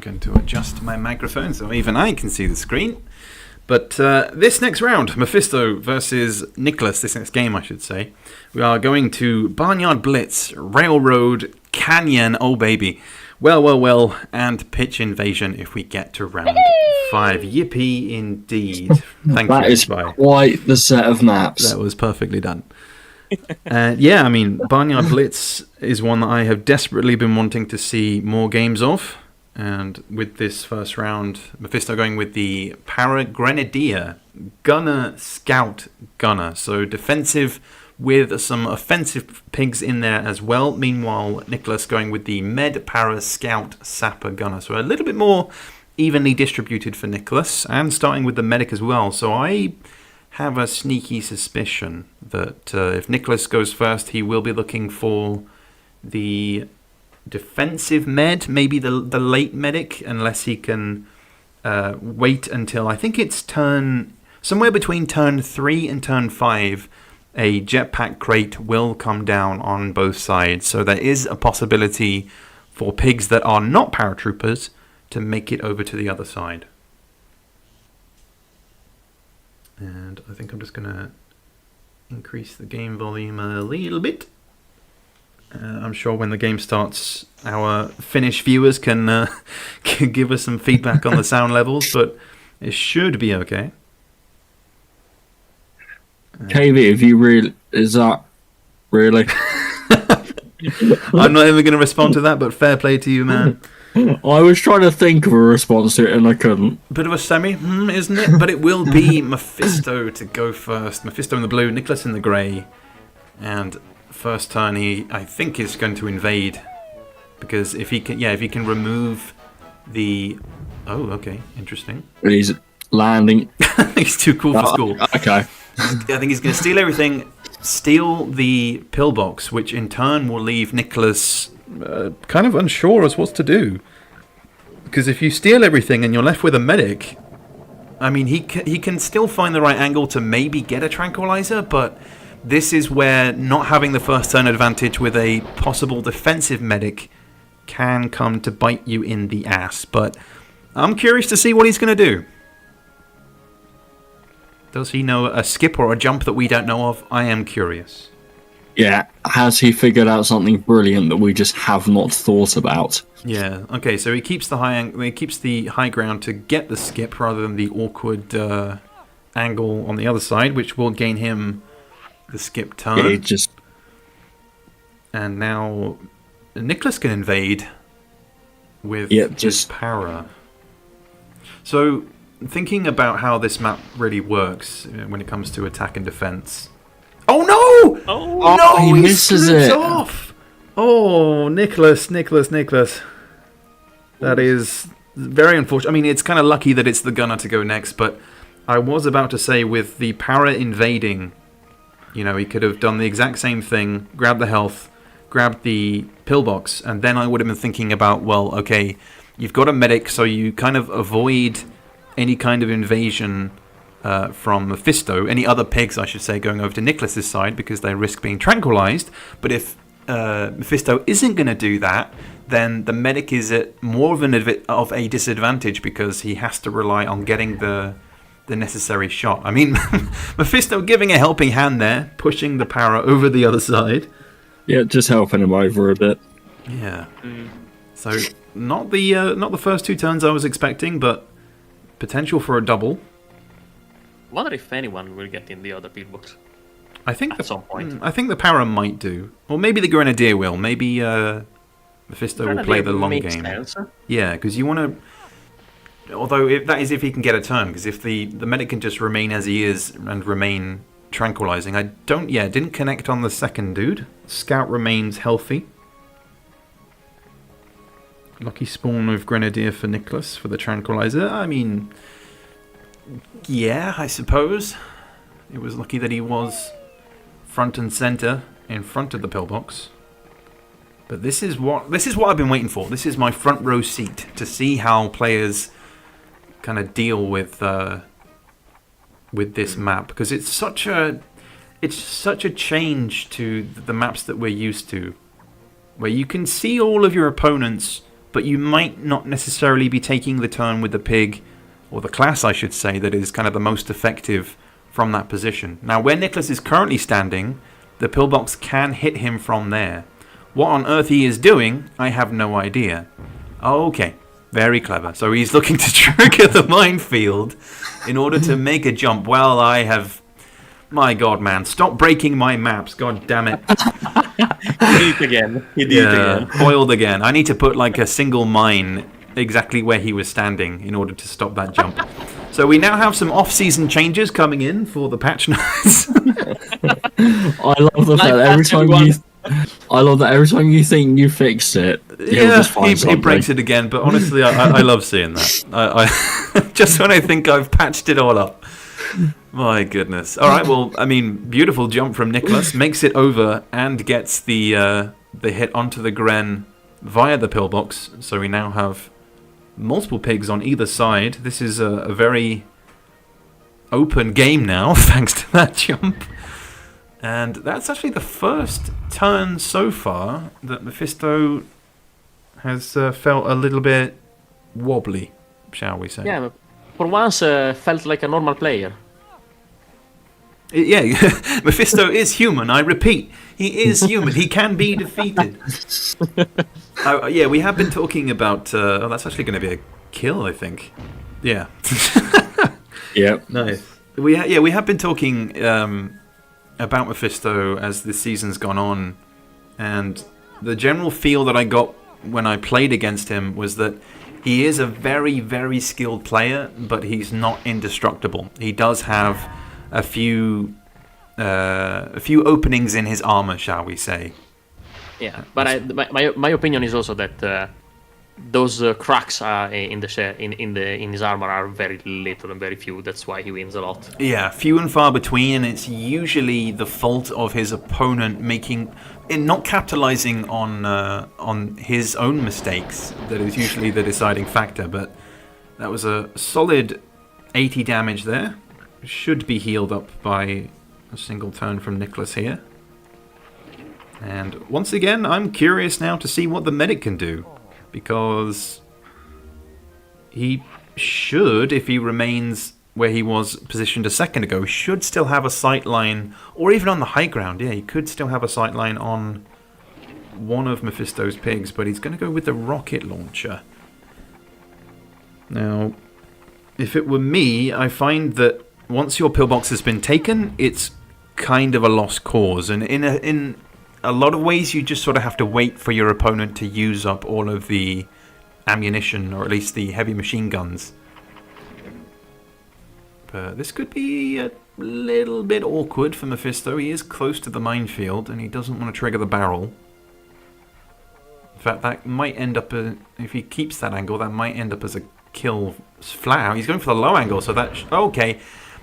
going to adjust my microphone so even I can see the screen. But this next round, Mefisto versus Niclas, this next game I should say, we are going to Barnyard Blitz, Railroad, Canyon, oh baby, well, and Pitch Invasion if we get to round 5. Yippee indeed. Thank you. That is quite the set of maps. That was perfectly done. Yeah, I mean, Barnyard Blitz is one that I have desperately been wanting to see more games of. And with this first round, Mefisto going with the Para Grenadier, Gunner, Scout, Gunner. So defensive with some offensive pigs in there as well. Meanwhile, Niclas going with the Med, Para, Scout, Sapper, Gunner. So a little bit more evenly distributed for Niclas, and starting with the Medic as well. So I have a sneaky suspicion that if Niclas goes first, he will be looking for the defensive med, maybe the late medic, unless he can wait until, I think it's somewhere between turn 3 and turn 5, a jetpack crate will come down on both sides. So there is a possibility for pigs that are not paratroopers to make it over to the other side. And I think I'm just going to increase the game volume a little bit. I'm sure when the game starts, our Finnish viewers can give us some feedback on the sound levels, but it should be okay. KV, if you really... Is that really? I'm not even going to respond to that, but fair play to you, man. I was trying to think of a response to it and I couldn't. Bit of a semi, isn't it? But it will be Mefisto to go first. Mefisto in the blue, Niclas in the grey. And first turn he, I think, is going to invade. Because if he can remove the... Oh, okay, interesting. He's landing. He's too cool for school. Okay. I think he's going to steal everything, steal the pillbox, which in turn will leave Niclas kind of unsure as what to do. Because if you steal everything and you're left with a medic, I mean, he can still find the right angle to maybe get a tranquilizer, but this is where not having the first turn advantage with a possible defensive medic can come to bite you in the ass. But I'm curious to see what he's going to do. Does he know a skip or a jump that we don't know of? I am curious. Yeah, has he figured out something brilliant that we just have not thought about? Yeah. Okay. So he keeps the high ground to get the skip rather than the awkward angle on the other side, which will gain him the skip turn. Yeah, and now Niclas can invade with just para. So thinking about how this map really works when it comes to attack and defense. Oh no! Oh no! He misses it off. Oh, Niclas. That is very unfortunate. I mean, it's kind of lucky that it's the gunner to go next, but I was about to say with the para invading, you know, he could have done the exact same thing, grabbed the health, grabbed the pillbox, and then I would have been thinking about, well, okay, you've got a medic, so you kind of avoid any kind of invasion from Mefisto, any other pigs, I should say, going over to Niclas' side because they risk being tranquilized. But if Mefisto isn't going to do that, then the medic is at more of a disadvantage because he has to rely on getting the necessary shot. I mean, Mefisto giving a helping hand there, pushing the para over the other side. Yeah, just helping him over a bit. Yeah. So not the first 2 turns I was expecting, but potential for a double. Wonder if anyone will get in the other pillbox. I think at some point. I think the para might do, or maybe the Grenadier will. Maybe Mefisto will play the long game. Sense. Yeah, because you want to. Although that is if he can get a turn, because if the medic can just remain as he is and remain tranquilizing. Didn't connect on the second dude. Scout remains healthy. Lucky spawn of Grenadier for Niclas for the tranquilizer. I mean, yeah, I suppose. It was lucky that he was front and center in front of the pillbox. But this is what I've been waiting for. This is my front row seat to see how players kind of deal with this map, because it's such a change to the maps that we're used to, where you can see all of your opponents but you might not necessarily be taking the turn with the pig, or the class, I should say, that is kind of the most effective from that position. Now, where Niclas is currently standing, the pillbox can hit him from there. What on earth he is doing, I have no idea. Okay, very clever. So he's looking to trigger the minefield in order to make a jump. Well, I have... My God, man, stop breaking my maps. God damn it. He did it again. He did it again. Foiled again. I need to put like a single mine exactly where he was standing in order to stop that jump. So we now have some off-season changes coming in for the patch notes. I love the fact that every time you think you fixed it, he'll just find he breaks it again. But honestly, I love seeing that. I just when I think I've patched it all up. My goodness. All right. Well, I mean, beautiful jump from Niclas, makes it over and gets the hit onto the Gren via the pillbox. So we now have multiple pigs on either side. This is a very open game now, thanks to that jump. And that's actually the first turn so far that Mefisto has felt a little bit wobbly, shall we say. Yeah, but for once felt like a normal player. Yeah, Mefisto is human, I repeat. He is human. He can be defeated. Yeah, we have been talking about... that's actually going to be a kill, I think. Yeah. Yeah. Nice. We have been talking about Mefisto as the season's gone on, and the general feel that I got when I played against him was that he is a very, very skilled player, but he's not indestructible. He does have a few openings in his armor, shall we say? Yeah, but my opinion is also that those cracks in his armor are very little and very few. That's why he wins a lot. Yeah, few and far between, and it's usually the fault of his opponent not capitalizing on his own mistakes that is usually the deciding factor. But that was a solid 80 damage there. Should be healed up by a single turn from Niclas here. And once again, I'm curious now to see what the medic can do, because he should, if he remains where he was positioned a second ago, should still have a sight line, or even on the high ground. Yeah, he could still have a sight line on one of Mefisto's pigs, but he's going to go with the rocket launcher. Now, if it were me, I find that once your pillbox has been taken, it's kind of a lost cause, and in a lot of ways you just sort of have to wait for your opponent to use up all of the ammunition, or at least the heavy machine guns. But this could be a little bit awkward for Mefisto. He is close to the minefield and he doesn't want to trigger the barrel. In fact, that might end up, if he keeps that angle, that might end up as a kill flat. He's going for the low angle, so that... okay.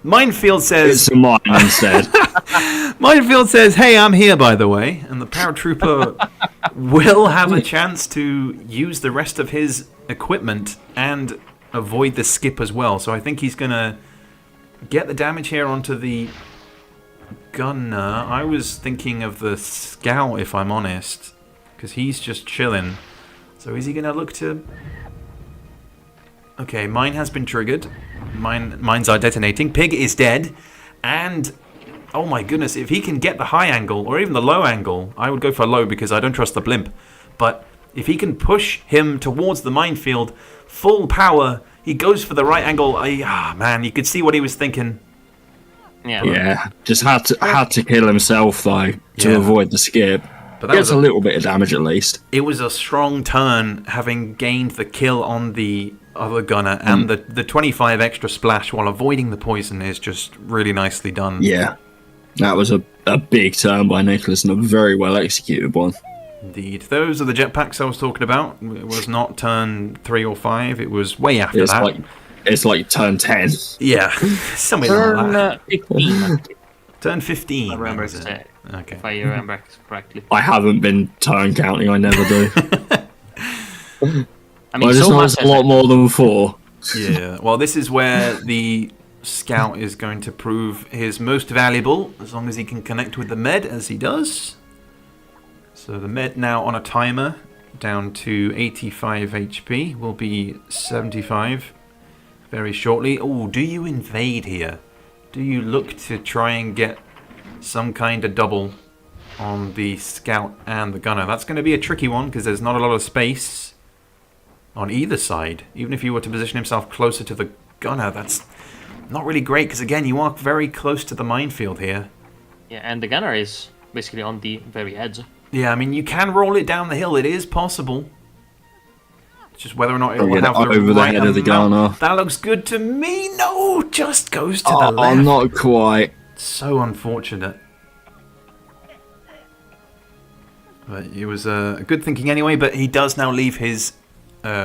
Minefield says... It's a mine instead. Minefield says, hey, I'm here, by the way. And the paratrooper will have a chance to use the rest of his equipment and avoid the skip as well. So I think he's going to get the damage here onto the gunner. I was thinking of the scout, if I'm honest, because he's just chilling. So is he going to look to... okay, mine has been triggered. Mines are detonating. Pig is dead. And, oh my goodness, if he can get the high angle, or even the low angle, I would go for low because I don't trust the blimp. But if he can push him towards the minefield, full power, he goes for the right angle. Man, you could see what he was thinking. Yeah, just had to kill himself, though, to avoid the skip. But that was a little bit of damage, at least. It was a strong turn, having gained the kill on the other gunner, and the 25 extra splash while avoiding the poison is just really nicely done. Yeah, that was a big turn by Niclas and a very well executed one. Indeed. Those are the jetpacks I was talking about. It was not turn 3 or 5, it was way after that. It's like turn 10. Yeah, somewhere like that. 15. Turn 15. I remember okay. If I remember correctly. I haven't been turn counting, I never do. I mean, I just know it's a lot more than 4. Yeah, well, this is where the scout is going to prove his most valuable, as long as he can connect with the med, as he does. So the med now on a timer, down to 85 HP. Will be 75 very shortly. Oh, do you invade here? Do you look to try and get some kind of double on the scout and the gunner? That's going to be a tricky one because there's not a lot of space on either side. Even if you were to position himself closer to the gunner, that's not really great because, again, you are very close to the minefield here. Yeah, and the gunner is basically on the very edge. Yeah, I mean, you can roll it down the hill. It is possible. It's just whether or not it will have the over right the head of the gunner. That looks good to me. No, just goes to the left. Oh, not quite. So unfortunate. But it was good thinking anyway, but he does now leave his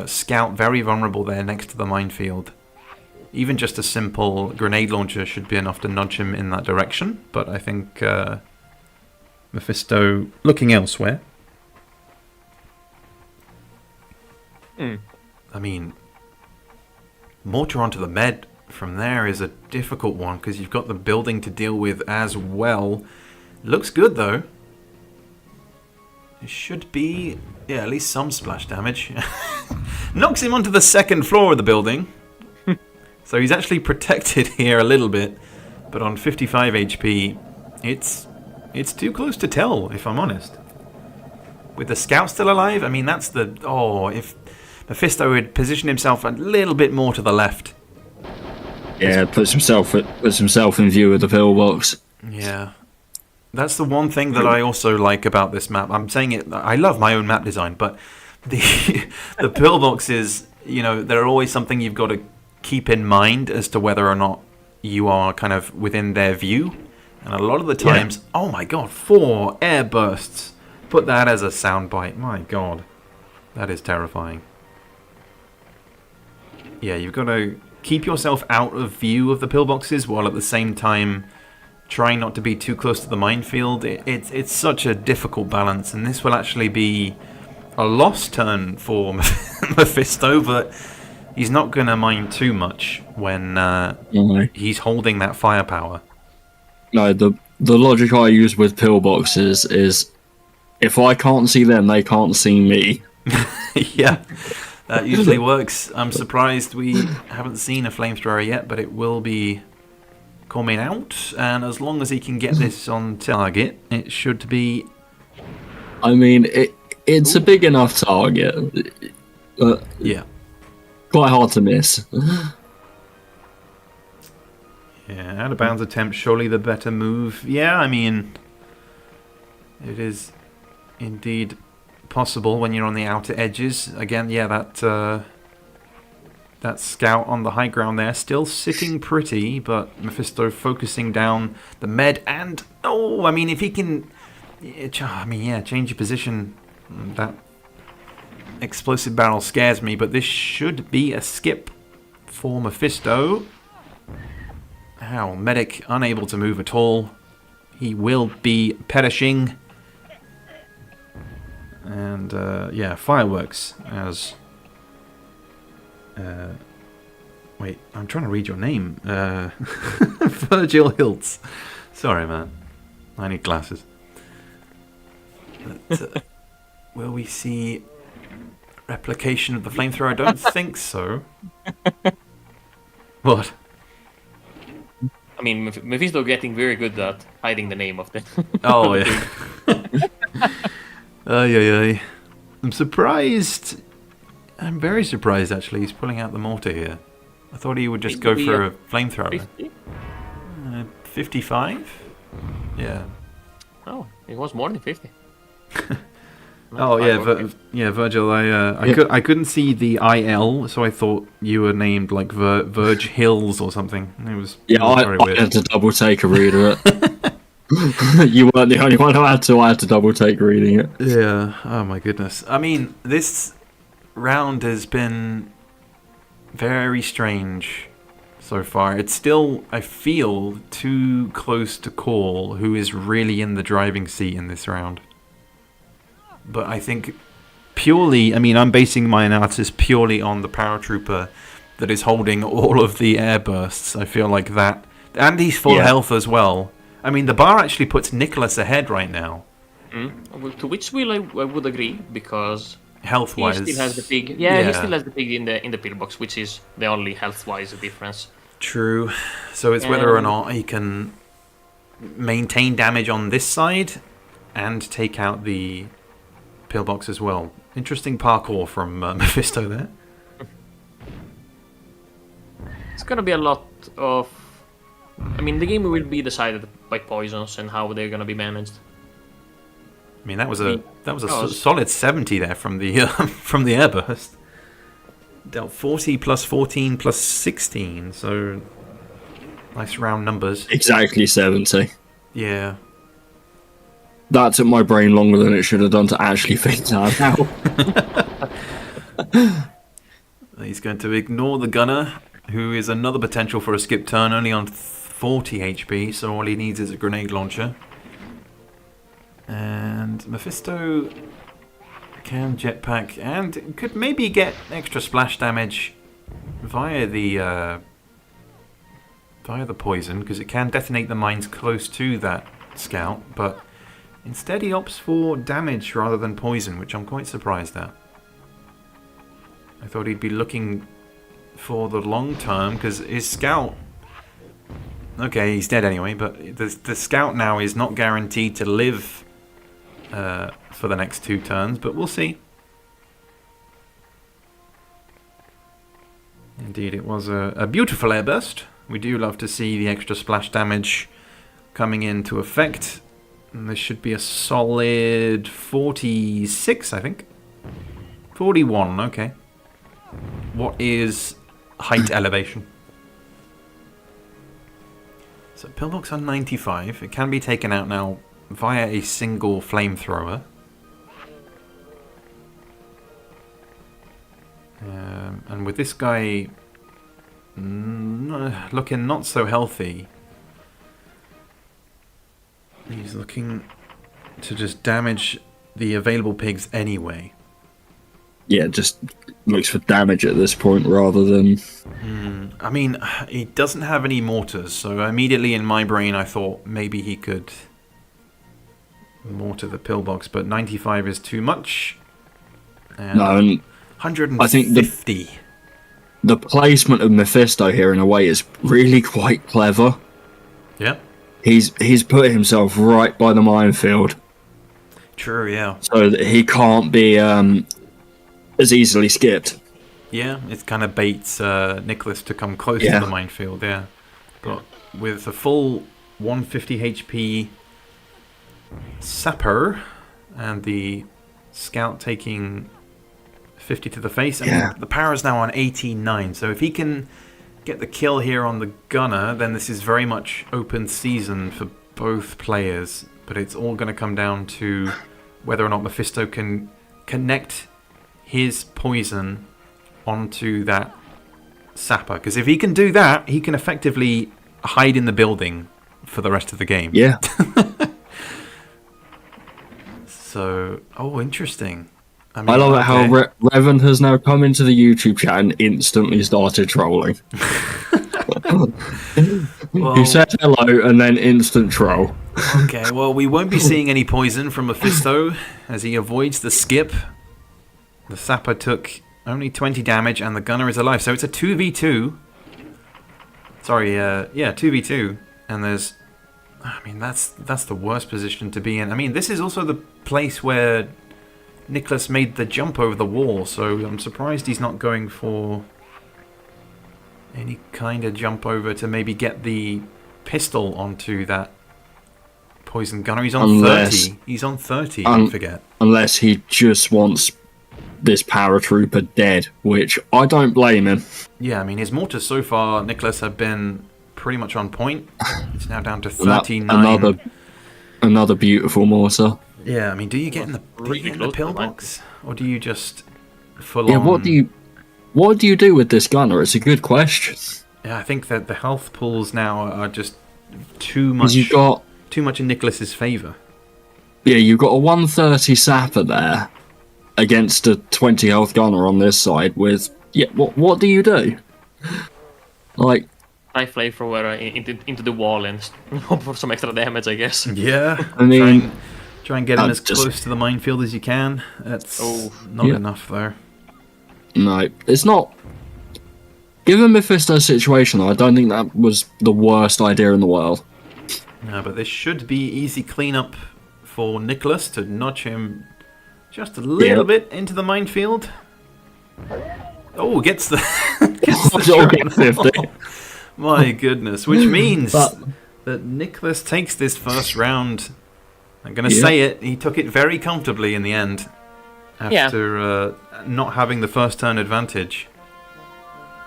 scout very vulnerable there next to the minefield. Even just a simple grenade launcher should be enough to nudge him in that direction, but I think Mefisto looking elsewhere. I mean, mortar onto the med from there is a difficult one because you've got the building to deal with as well. Looks good though. It should be, yeah, at least some splash damage. Knocks him onto the second floor of the building. So he's actually protected here a little bit, but on 55 HP, it's too close to tell, if I'm honest. With the scout still alive, I mean, that's the... Oh, if Mefisto had positioned himself a little bit more to the left. Yeah, puts himself in view of the pillbox. Yeah. That's the one thing that I also like about this map. I'm saying it... I love my own map design, but the pillboxes, you know, they're always something you've got to keep in mind as to whether or not you are kind of within their view. And a lot of the times, oh my god, 4 air bursts. Put that as a soundbite. My god. That is terrifying. Yeah, you've got to keep yourself out of view of the pillboxes while at the same time trying not to be too close to the minefield. It's such a difficult balance, and this will actually be a lost turn for Mefisto, but he's not going to mind too much when he's holding that firepower. No, the logic I use with pillboxes is if I can't see them, they can't see me. Yeah, that usually works. I'm surprised we haven't seen a flamethrower yet, but it will be coming out, and as long as he can get this on target, it should be... I mean, it's a big enough target. Yeah. Quite hard to miss. Yeah, out of bounds attempt, surely the better move. Yeah, I mean, it is indeed possible when you're on the outer edges. Again, yeah, that scout on the high ground there, still sitting pretty, but Mefisto focusing down the med, and, oh, I mean, if he can, I mean, yeah, change your position, that explosive barrel scares me, but this should be a skip for Mefisto. How? Medic unable to move at all. He will be perishing. And, yeah, fireworks as... wait, I'm trying to read your name. Virgil Hiltz. Sorry, man. I need glasses. But, will we see replication of the flamethrower? I don't think so. What? I mean, Mefisto getting very good at hiding the name of the... Oh, yeah. Ay. I'm surprised. I'm very surprised, actually. He's pulling out the mortar here. I thought he would just go for a flamethrower. 55? Yeah. Oh, it was more than 50. Oh, yeah, Virgil, I couldn't see the IL, so I thought you were named, like, Verge Hills or something. It was very weird. I had to double take a read of it. You weren't the only one who had to. I had to double take reading it. Yeah, oh my goodness. I mean, this round has been very strange so far. It's still, I feel, too close to call who is really in the driving seat in this round. But I think purely, I mean, I'm basing my analysis purely on the paratrooper that is holding all of the air bursts. I feel like that. And he's full health as well. I mean, the bar actually puts Niclas ahead right now. To which I would agree, because health-wise. He still has the pig. Yeah, he still has the pig in the pillbox, which is the only health-wise difference. True. So it's whether or not he can maintain damage on this side and take out the pillbox as well. Interesting parkour from Mefisto there. It's gonna be a lot of... I mean, the game will be decided by poisons and how they're gonna be managed. I mean, that was a solid 70 there from the from the airburst. Dealt 40 plus 14 plus 16, so nice round numbers. Exactly 70. Yeah. That took my brain longer than it should have done to actually think that out. He's going to ignore the gunner, who is another potential for a skip turn, only on 40 HP, so all he needs is a grenade launcher. And Mefisto can jetpack and could maybe get extra splash damage via the poison, because it can detonate the mines close to that scout, but instead he opts for damage rather than poison, which I'm quite surprised at. I thought he'd be looking for the long term, because his scout... Okay, he's dead anyway, but the scout now is not guaranteed to live for the next 2 turns, but we'll see. Indeed, it was a beautiful airburst. We do love to see the extra splash damage coming into effect. And this should be a solid 46, I think. 41, okay. What is height elevation? So pillbox on 95. It can be taken out now via a single flamethrower. And with this guy looking not so healthy, he's looking to just damage the available pigs anyway. Yeah, just looks for damage at this point rather than... I mean, he doesn't have any mortars, so immediately in my brain I thought maybe he could mortar the pillbox, but 95 is too much. And no, and 150. I think the placement of Mefisto here in a way is really quite clever. Yeah. He's put himself right by the minefield. True, yeah. So that he can't be as easily skipped. Yeah, it kind of baits Niclas to come close to the minefield, yeah. But with a full 150 HP sapper and the scout taking 50 to the face, and the power is now on 89, so if he can get the kill here on the gunner, then this is very much open season for both players. But it's all going to come down to whether or not Mefisto can connect his poison onto that sapper, because if he can do that, he can effectively hide in the building for the rest of the game. Yeah. So, interesting. I love it how Revan has now come into the YouTube chat and instantly started trolling. He said hello and then instant troll. Okay, well, we won't be seeing any poison from Mefisto as he avoids the skip. The sapper took only 20 damage and the gunner is alive, so it's a 2v2. Sorry, 2v2. And there's... I mean, that's the worst position to be in. I mean, this is also the place where Niclas made the jump over the wall, so I'm surprised he's not going for any kind of jump over to maybe get the pistol onto that poison gunner. He's on 30. He's on 30, don't forget. Unless he just wants this paratrooper dead, which I don't blame him. Yeah, I mean, his mortars so far, Niclas, have been pretty much on point. It's now down to 39. Another beautiful mortar. Yeah, I mean, do you get in the pillbox, or do you just full on? Yeah, what do you do with this gunner? It's a good question. Yeah, I think that the health pools now are just too much. Too much in Niclas's favour. Yeah, you've got a 130 sapper there against a 20 health gunner on this side. With what do you do? Like, I flamethrower into the wall and hope for some extra damage, I guess. Yeah, I mean, Try and get him as just- close to the minefield as you can. That's not Yeah. enough, though. No, it's not. Given Mefisto's situation, I don't think that was the worst idea in the world. No, but this should be easy cleanup for Niclas to nudge him just a little bit into the minefield. Oh, gets the gets the Joel shot. gets 50. My goodness, which means But- that Niclas takes this first round. I'm going to say it, he took it very comfortably in the end after not having the first turn advantage.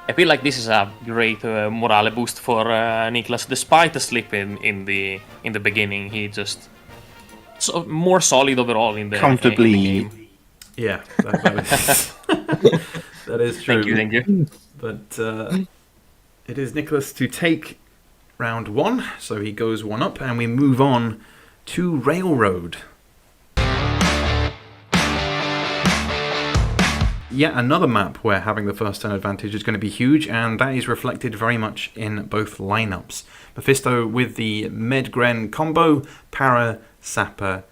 I feel like this is a great morale boost for Niclas. Despite the slip in the beginning, he just more solid overall in the Comfortably. in the game. Yeah, that is, that is true. Thank you. But it is Niclas to take round 1, so he goes 1 up, and we move on to Railroad. Yet another map where having the first turn advantage is going to be huge, and that is reflected very much in both lineups. Mefisto with the Med-Gren combo, Para Scout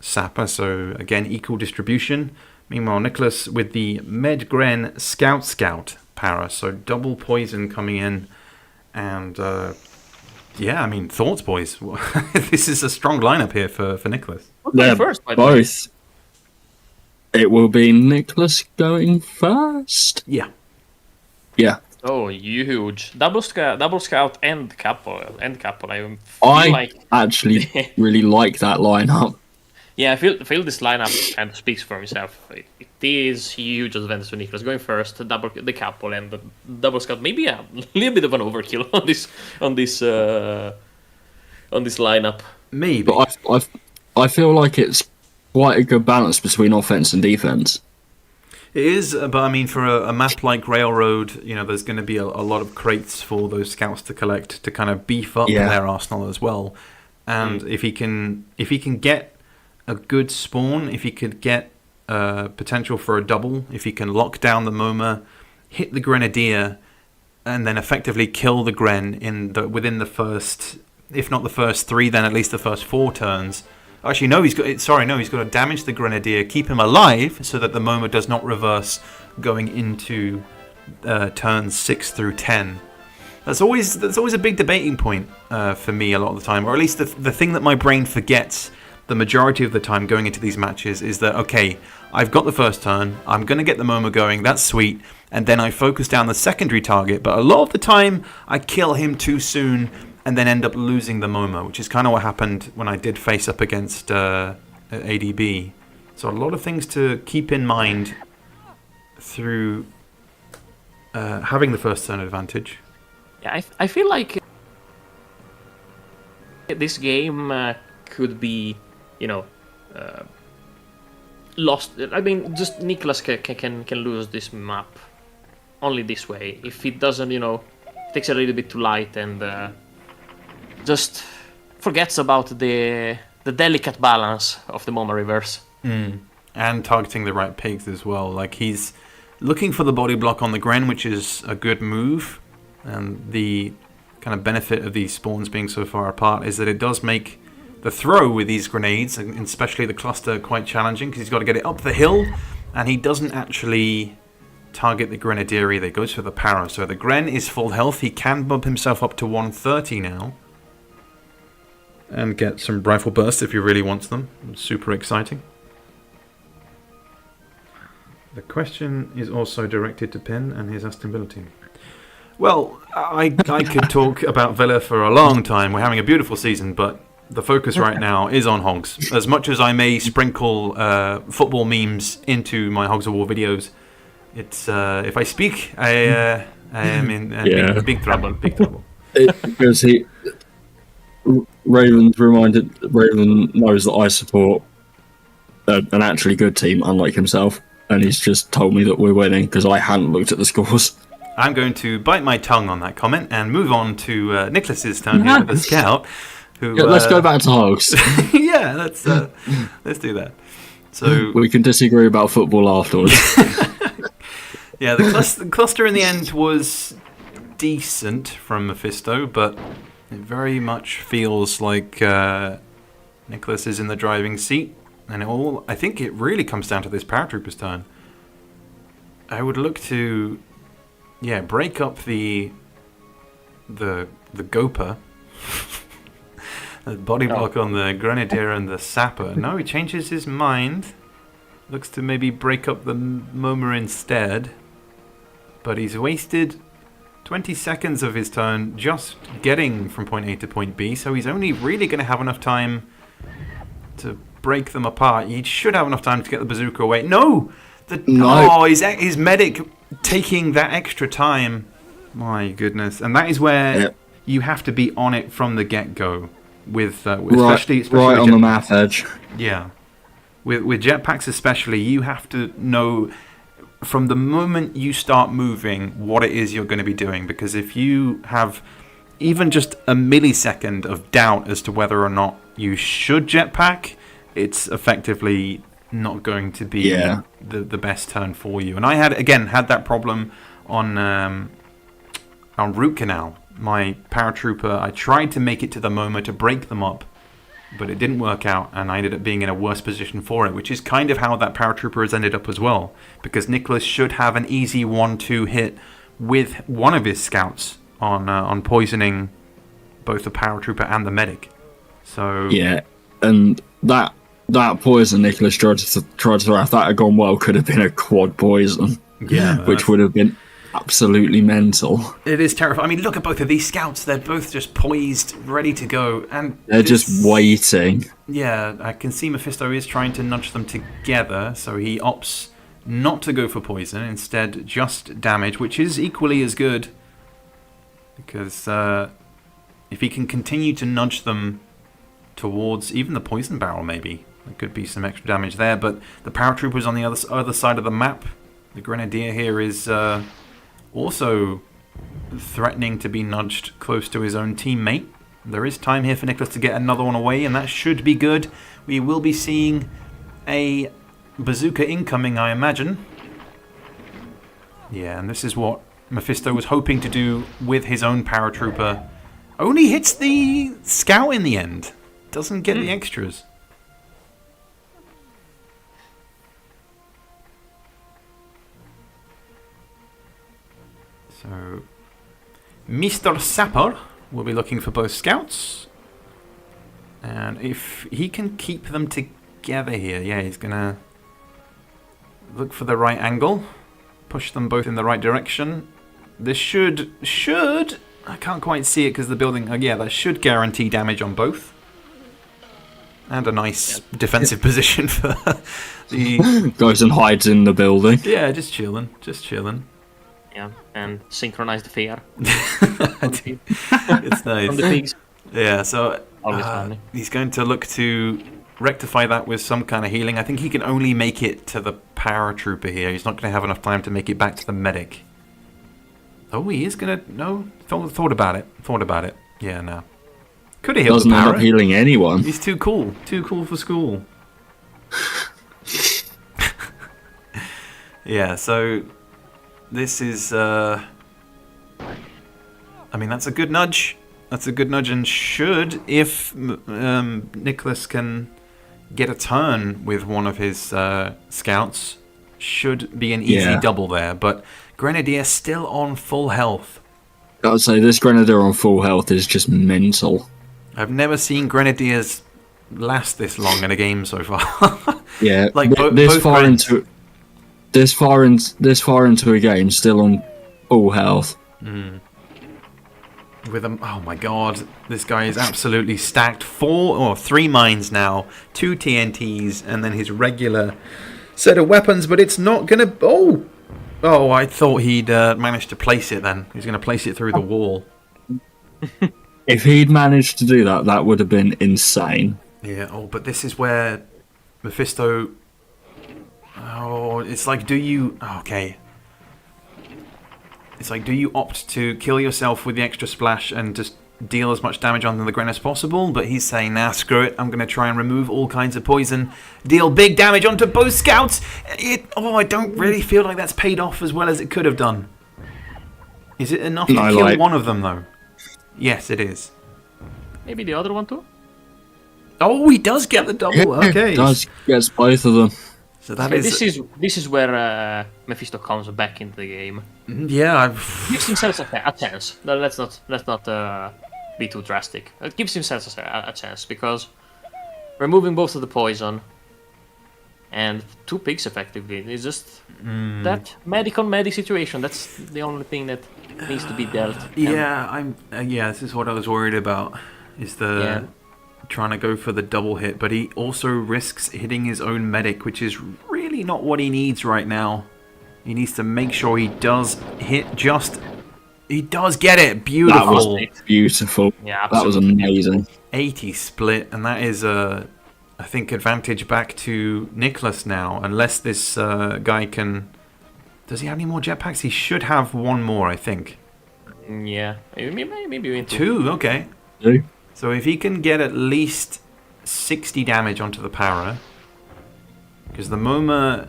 Sapper, so again equal distribution. Meanwhile, Niclas with the Med-Gren Scout Para, so double poison coming in, and yeah, I mean, thoughts, boys. This is a strong lineup here for Niclas. They're First, by the way. both. It will be Niclas going first. Yeah. Yeah. Oh, huge! Double scout and couple. I feel I like actually really like that lineup. I feel this lineup kind of speaks for itself. It is huge advantage for Niclas going first, the couple and the double scout. Maybe a little bit of an overkill on this lineup. Maybe. But I feel like it's quite a good balance between offense and defense. It is, but I mean, for a map like Railroad, you know, there's going to be a lot of crates for those scouts to collect to kind of beef up their arsenal as well. And if he can get a good spawn, if he could get potential for a double, if he can lock down the MoMA, hit the Grenadier, and then effectively kill the Gren within the first, if not the first 3, then at least the first 4 turns. Actually, no, he's got to damage the Grenadier, keep him alive, so that the MoMA does not reverse going into turns 6 through 10. That's always a big debating point for me a lot of the time, or at least the thing that my brain forgets the majority of the time going into these matches is that, okay, I've got the first turn, I'm going to get the MoMA going, that's sweet, and then I focus down the secondary target, but a lot of the time I kill him too soon and then end up losing the MoMA, which is kind of what happened when I did face up against ADB. So a lot of things to keep in mind through having the first turn advantage. Yeah, I feel like this game could be, lost. I mean, just Niclas can lose this map only this way. If it doesn't, takes a little bit too light and just forgets about the delicate balance of the MoMA reverse. And targeting the right pigs as well. Like, he's looking for the body block on the Gren, which is a good move. And the kind of benefit of these spawns being so far apart is that it does make the throw with these grenades, and especially the cluster, quite challenging, because he's got to get it up the hill, and he doesn't actually target the Grenadier either. He goes for the Para. So the Gren is full health. He can bump himself up to 130 now. And get some rifle bursts if he really wants them. Super exciting. The question is also directed to Penn and his Aston Villa team. Well, I could talk about Villa for a long time. We're having a beautiful season, but the focus right now is on Hogs. As much as I may sprinkle football memes into my Hogs of War videos, it's if I speak, I am in big trouble. Big trouble. Because Raven knows that I support an actually good team, unlike himself, and he's just told me that we're winning because I hadn't looked at the scores. I'm going to bite my tongue on that comment and move on to Niclas's turn here with the scout. Who, let's go back to Hogs. Yeah, let's do that. So we can disagree about football afterwards. Yeah, the cluster in the end was decent from Mefisto, but it very much feels like Niclas Niclas is in the driving seat, and I think it really comes down to this paratrooper's turn. I would look to, break up the Gopa, the body block on the Grenadier and the Sapper. No, he changes his mind. Looks to maybe break up the Moma instead. But he's wasted 20 seconds of his turn just getting from point A to point B, so he's only really going to have enough time to break them apart. He should have enough time to get the bazooka away. No! Oh, his medic taking that extra time. My goodness. And that is where you have to be on it from the get-go. Especially right on the map edge. Yeah. With jetpacks especially, you have to know from the moment you start moving what it is you're going to be doing. Because if you have even just a millisecond of doubt as to whether or not you should jetpack, it's effectively not going to be the best turn for you. And I had that problem on Root Canal. My paratrooper, I tried to make it to the MoMA to break them up, but it didn't work out, and I ended up being in a worse position for it, which is kind of how that paratrooper has ended up as well, because Niclas should have an easy 1-2 hit with one of his scouts on poisoning both the paratrooper and the medic. So and that poison Niclas tried to throw, if that had gone well, could have been a quad poison. Which would have been absolutely mental. It is terrifying. I mean, look at both of these scouts. They're both just poised, ready to go. And they're just waiting. Yeah, I can see Mefisto is trying to nudge them together, so he opts not to go for poison, instead just damage, which is equally as good. Because if he can continue to nudge them towards even the poison barrel, maybe, there could be some extra damage there. But the paratrooper's on the other side of the map. The Grenadier here is also threatening to be nudged close to his own teammate. There is time here for Niclas to get another one away, and that should be good. We will be seeing a bazooka incoming, I imagine. Yeah, and this is what Mefisto was hoping to do with his own paratrooper. Only hits the scout in the end. Doesn't get the extras. So, Mr. Sapper will be looking for both scouts. And if he can keep them together here, he's going to look for the right angle. Push them both in the right direction. This should, I can't quite see it because the building, that should guarantee damage on both. And a nice defensive position for the... Goes and hides in the building. Yeah, just chilling. Yeah, and synchronize the fear. It's nice. From the pigs. Yeah, so Always funny. He's going to look to rectify that with some kind of healing. I think he can only make it to the paratrooper here. He's not going to have enough time to make it back to the medic. Oh, he is going to... No, thought about it. Yeah, no. Could have healed Doesn't end up healing anyone. He's too cool. Too cool for school. Yeah, so... This is, I mean, that's a good nudge. And should, if Niclas can get a turn with one of his scouts, should be an easy double there. But Grenadier still on full health. I would say this Grenadier on full health is just mental. I've never seen Grenadiers last this long in a game so far. Yeah, like this far into a game, still on full health. With a, oh my god, this guy is absolutely stacked. 3 mines now, 2 TNTs, and then his regular set of weapons. But it's not gonna. Oh! I thought he'd managed to place it. Then he's gonna place it through the wall. If he'd managed to do that, that would have been insane. Yeah. Oh, but this is where Mefisto. Oh, it's like, do you... Okay. It's like, do you opt to kill yourself with the extra splash and just deal as much damage on the Gren as possible? But he's saying, nah, screw it. I'm going to try and remove all kinds of poison. Deal big damage onto both scouts. I don't really feel like that's paid off as well as it could have done. Is it enough to kill one of them, though? Yes, it is. Maybe the other one, too? Oh, he does get the double. Okay. Gets both of them. So that Okay, is. this is where Mefisto comes back into the game. Yeah. Gives himself a chance. No, let's not be too drastic. It gives himself a chance because removing both of the poison and 2 pigs effectively is just that medic on medic situation. That's the only thing that needs to be dealt. Yeah, this is what I was worried about. Is the trying to go for the double hit, but he also risks hitting his own medic, which is really not what he needs right now. He needs to make sure he does hit just. He does get it. Beautiful. That was beautiful. Yeah, that was amazing. 80 split, and that is I think advantage back to Niclas now, unless this guy can. Does he have any more jetpacks? He should have one more, I think. Yeah, maybe 2. Okay. 2. So if he can get at least 60 damage onto the para, because the MoMA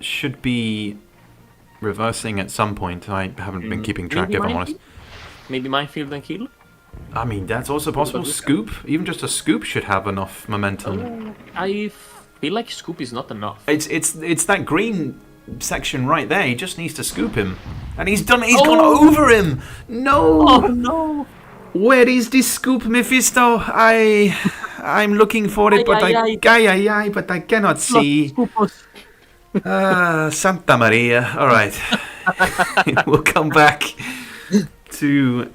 should be reversing at some point. I haven't been keeping track, if I'm honest. Maybe minefield and kill? I mean, that's also possible. Scoop, even just a scoop should have enough momentum. I feel like scoop is not enough. It's that green section right there. He just needs to scoop him, and he's done it. He's gone over him. No. Oh no. Where is this scoop, Mefisto? I'm looking for it, but but I cannot see. Santa Maria. All right. We'll come back to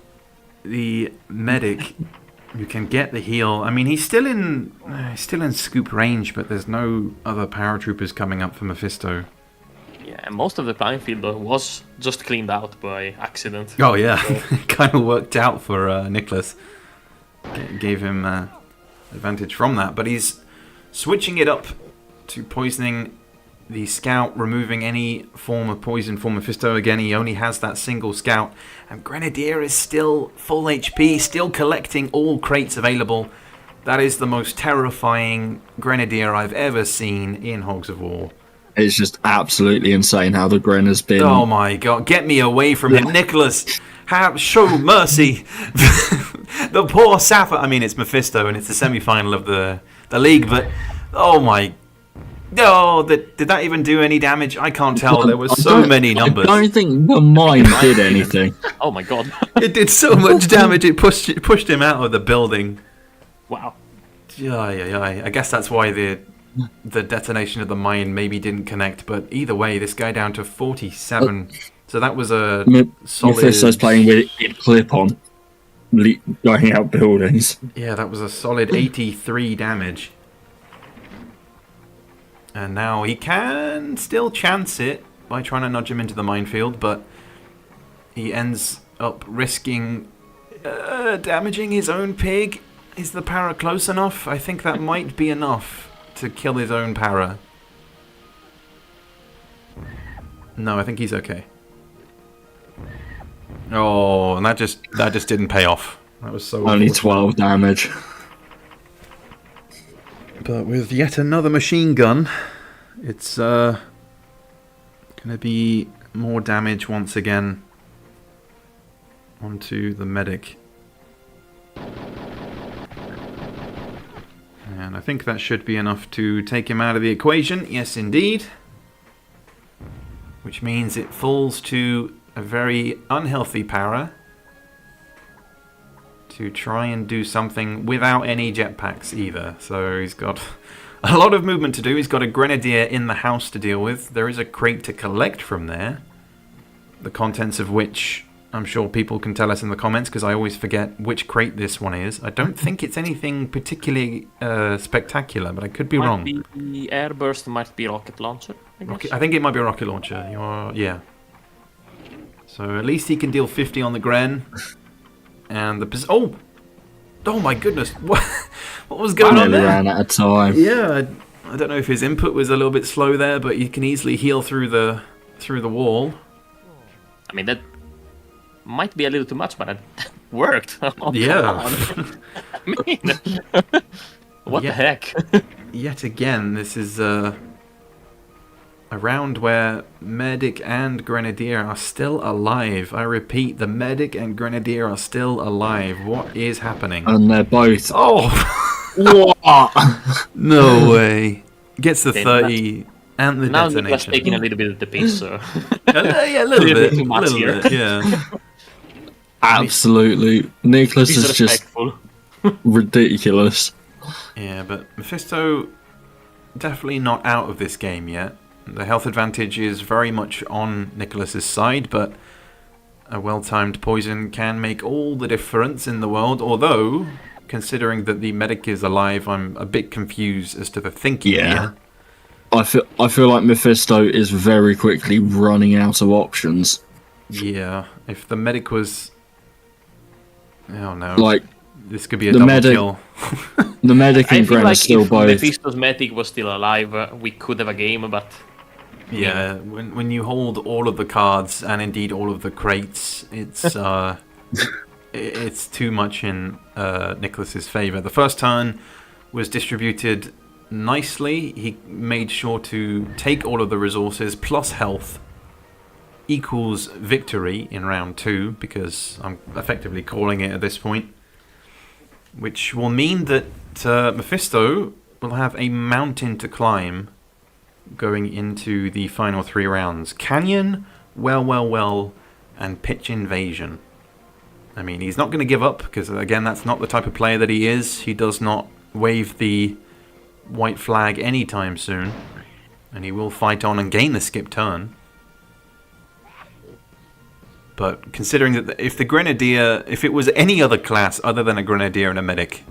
the medic. You can get the heal. I mean, he's still in scoop range, but there's no other paratroopers coming up for Mefisto. Yeah, and most of the playing field was just cleaned out by accident. Oh yeah, kind of worked out for Niclas. Gave him advantage from that, but he's switching it up to poisoning the scout, removing any form of poison for Mefisto. Again, he only has that single scout, and Grenadier is still full HP, still collecting all crates available. That is the most terrifying Grenadier I've ever seen in Hogs of War. It's just absolutely insane how the Gren has been. Oh my god, get me away from him, Niclas! Show mercy! The poor Sapper. I mean, it's Mefisto and it's the semi-final of the league, but oh my. Oh, did that even do any damage? I can't tell. There were so many numbers. I don't think the mine did anything. Oh my god. It did so much damage, it pushed him out of the building. Wow. I guess that's why the detonation of the mine maybe didn't connect, but either way, this guy down to 47. So that was a solid. Mefisto's playing with it clip on, going out buildings. Yeah, that was a solid 83 damage. And now he can still chance it by trying to nudge him into the minefield, but he ends up risking damaging his own pig. Is the para close enough? I think that might be enough to kill his own para. No, I think he's okay. Oh, and that just didn't pay off. That was so only 12 damage. But with yet another machine gun, it's going to be more damage once again onto the medic. And I think that should be enough to take him out of the equation. Yes, indeed. Which means it falls to a very unhealthy para to try and do something without any jetpacks either. So he's got a lot of movement to do. He's got a Grenadier in the house to deal with. There is a crate to collect from there, the contents of which I'm sure people can tell us in the comments, because I always forget which crate this one is. I don't think it's anything particularly spectacular, but I could be wrong. The airburst might be rocket launcher, I guess. I think it might be a rocket launcher. Yeah. So at least he can deal 50 on the Gren. And the oh my goodness! What was going on there? Ran out of time. Yeah, I don't know if his input was a little bit slow there, but you can easily heal through the wall. I mean, that might be a little too much, but it worked. Oh, yeah. I mean, what the heck? Yet again, this is a round where Medic and Grenadier are still alive. I repeat, the Medic and Grenadier are still alive. What is happening? And they're both... Oh! What? No way. Gets the Then 30 and the now Niclas detonation. taking a little bit of the piss, so Yeah, a little little bit bit. too much little here. bit, yeah. Absolutely. Niclas is just disrespectful. ridiculous. Yeah, but Mefisto definitely not out of this game yet. The health advantage is very much on Niclas's side, but a well-timed poison can make all the difference in the world. Although, considering that the medic is alive, I'm a bit confused as to the thinking here. I feel like Mefisto is very quickly running out of options. Yeah, if the medic was... Oh no. Like, this could be a the double medic- kill. the medic I and feel Gren are like still if both. Mefisto's medic was still alive, we could have a game, but Yeah, when you hold all of the cards and indeed all of the crates, it's it's too much in Niclas's favour. The first turn was distributed nicely. He made sure to take all of the resources plus health equals victory in round 2, because I'm effectively calling it at this point, which will mean that Mefisto will have a mountain to climb going into the final 3 rounds. Canyon, well, and Pitch Invasion. I mean, he's not going to give up, because again, that's not the type of player that he is. He does not wave the white flag anytime soon, and he will fight on and gain the skip turn. But considering that if the Grenadier, if it was any other class other than a Grenadier and a Medic,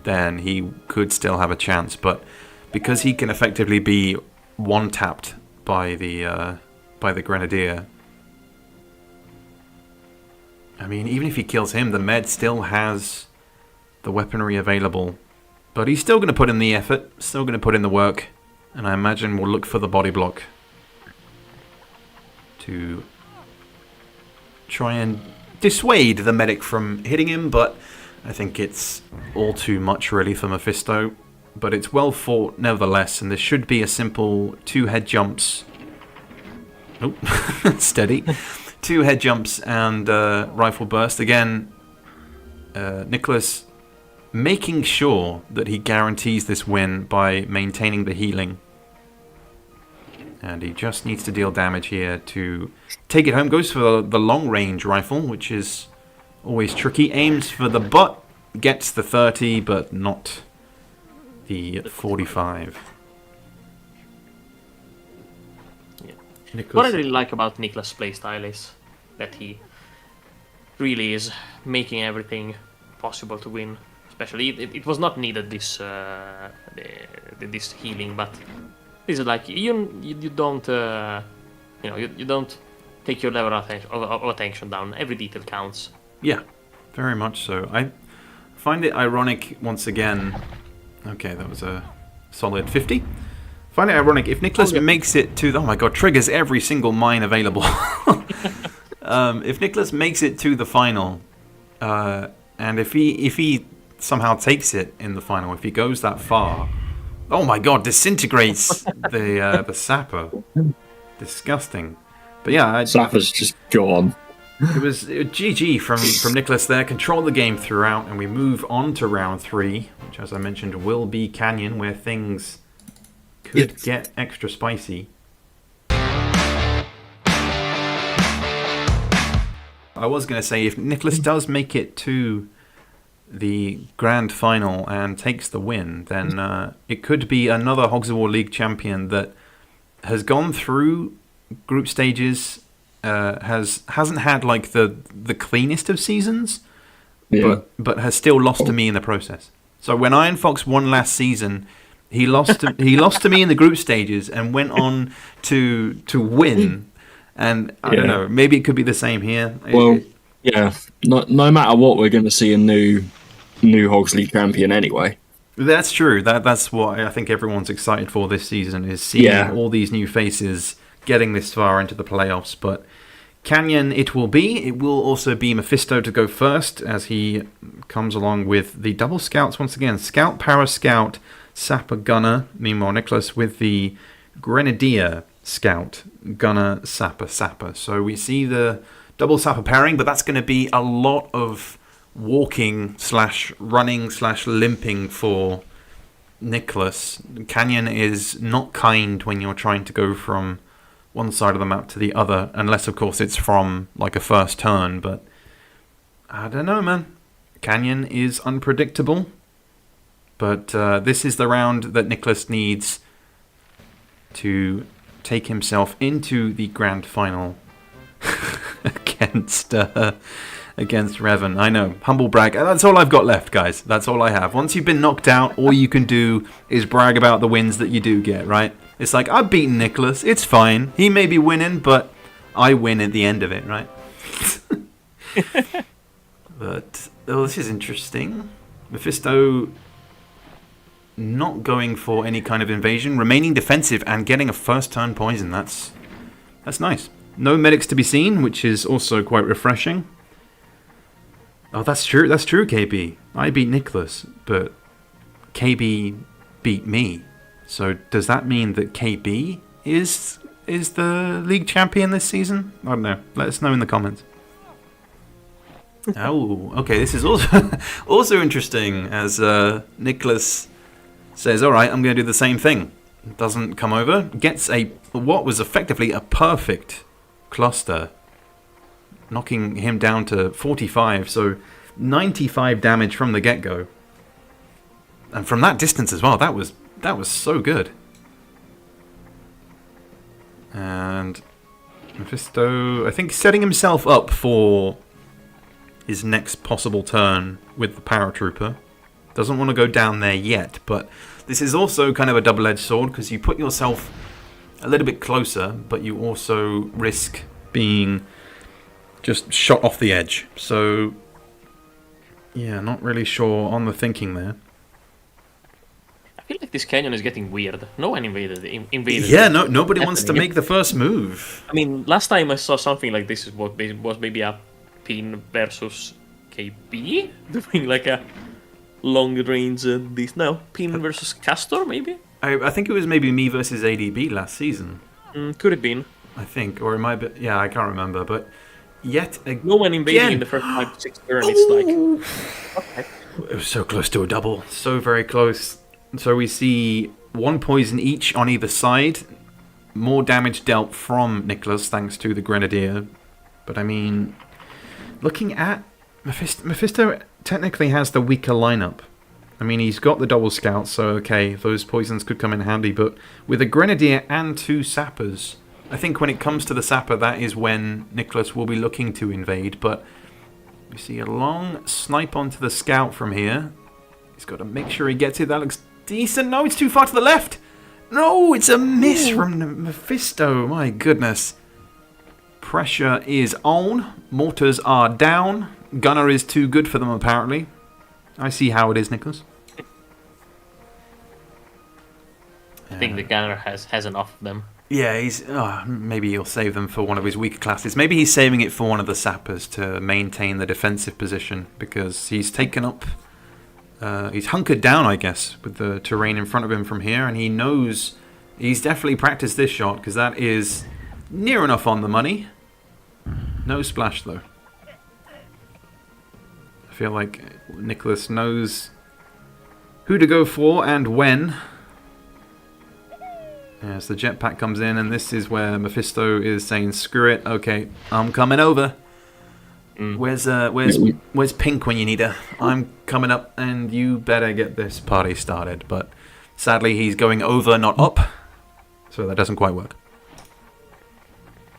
then he could still have a chance. But because he can effectively be one-tapped by the Grenadier, I mean, even if he kills him, the Med still has the weaponry available. But he's still going to put in the effort, still going to put in the work, and I imagine we'll look for the body block to try and dissuade the medic from hitting him, but I think it's all too much really for Mefisto. But it's well fought nevertheless, and there should be a simple 2 head jumps. Oh, steady. 2 head jumps and rifle burst. Again, Niclas making sure that he guarantees this win by maintaining the healing. And he just needs to deal damage here to take it home. Goes for the long-range rifle, which is always tricky. Aims for the butt, gets the 30, but not the 45. Yeah. Niclas. What I really like about Niclas' playstyle is that he really is making everything possible to win. Especially, it was not needed this this healing, but this is like you don't you don't take your level of attention down. Every detail counts. Yeah, very much so. I find it ironic once again. Okay, that was a solid 50. Find it ironic if Niclas makes it to... Oh my god, triggers every single mine available. If Niclas makes it to the final, and if he somehow takes it in the final, if he goes that far, oh my god, disintegrates the sapper. Disgusting. But yeah, Sapper's just gone. it was GG from Niclas there. Control the game throughout, and we move on to round 3, which, as I mentioned, will be Canyon, where things could get extra spicy. I was going to say, if Niclas does make it to the grand final and takes the win, then it could be another Hogs of War League champion that has gone through group stages, hasn't had like the cleanest of seasons, but has still lost to me in the process. So when Iron Fox won last season, he lost to me in the group stages and went on to win. And I don't know, maybe it could be the same here. Well, yeah. No matter what, we're going to see a new Hogs League champion anyway. That's true. That's what I think everyone's excited for this season, is seeing all these new faces getting this far into the playoffs. But Canyon it will be. It will also be Mefisto to go first, as he comes along with the double scouts once again. Scout, Para Scout, Sapper, Gunner. Meanwhile, Niclas with the Grenadier, Scout, Gunner, Sapper. So we see the double Sapper pairing, but that's going to be a lot of walking / running / limping for Niclas. Canyon is not kind when you're trying to go from one side of the map to the other, unless of course it's from like a first turn, but I don't know, man. Canyon is unpredictable, but this is the round that Niclas needs to take himself into the grand final against Revan. I know, humble brag. That's all I've got left, guys. That's all I have. Once you've been knocked out, all you can do is brag about the wins that you do get, right? It's like, I've beaten Niclas. It's fine. He may be winning, but I win at the end of it, right? But, oh, this is interesting. Mefisto not going for any kind of invasion, remaining defensive and getting a first turn poison. That's nice. No medics to be seen, which is also quite refreshing. Oh, that's true. That's true, KB. I beat Niclas, but KB beat me. So does that mean that KB is the league champion this season? I don't know. Let us know in the comments. Oh, okay. This is also interesting. As Niclas says, "All right, I'm going to do the same thing." Doesn't come over. Gets what was effectively a perfect cluster, knocking him down to 45. So 95 damage from the get-go, and from that distance as well. That was so good. And Mefisto, I think, setting himself up for his next possible turn with the paratrooper. Doesn't want to go down there yet, but this is also kind of a double-edged sword, because you put yourself a little bit closer, but you also risk being just shot off the edge. So, yeah, not really sure on the thinking there. I feel like this canyon is getting weird. No one invaded. Yeah, nobody wants to make the first move. I mean, last time I saw something like this was maybe a Pin versus KB doing like a long range this. No, Pin versus Castor maybe. I think it was maybe me versus ADB last season. Could have been. I think, or it might be. Yeah, I can't remember, but yet again, no one invading in the first 5-6 turns. It's like, okay. It was so close to a double, so very close. So we see one poison each on either side. More damage dealt from Niclas thanks to the Grenadier. But I mean, looking at Mefisto technically has the weaker lineup. I mean, he's got the double scouts, so okay, those poisons could come in handy. But with a Grenadier and 2 sappers, I think when it comes to the sapper, that is when Niclas will be looking to invade. But we see a long snipe onto the scout from here. He's got to make sure he gets it. That looks decent. No, it's too far to the left. No, it's a miss from Mefisto. My goodness. Pressure is on. Mortars are down. Gunner is too good for them, apparently. I see how it is, Niclas. I think the gunner has enough of them. Yeah, maybe he'll save them for one of his weaker classes. Maybe he's saving it for one of the sappers to maintain the defensive position, because he's taken up... he's hunkered down, I guess, with the terrain in front of him from here, and he knows he's definitely practiced this shot, because that is near enough on the money. No splash, though. I feel like Niclas knows who to go for and when. As the jetpack comes in, and this is where Mefisto is saying, "Screw it, okay, I'm coming over. Where's Pink when you need her? I'm coming up, and you better get this party started." But sadly, he's going over, not up, so that doesn't quite work.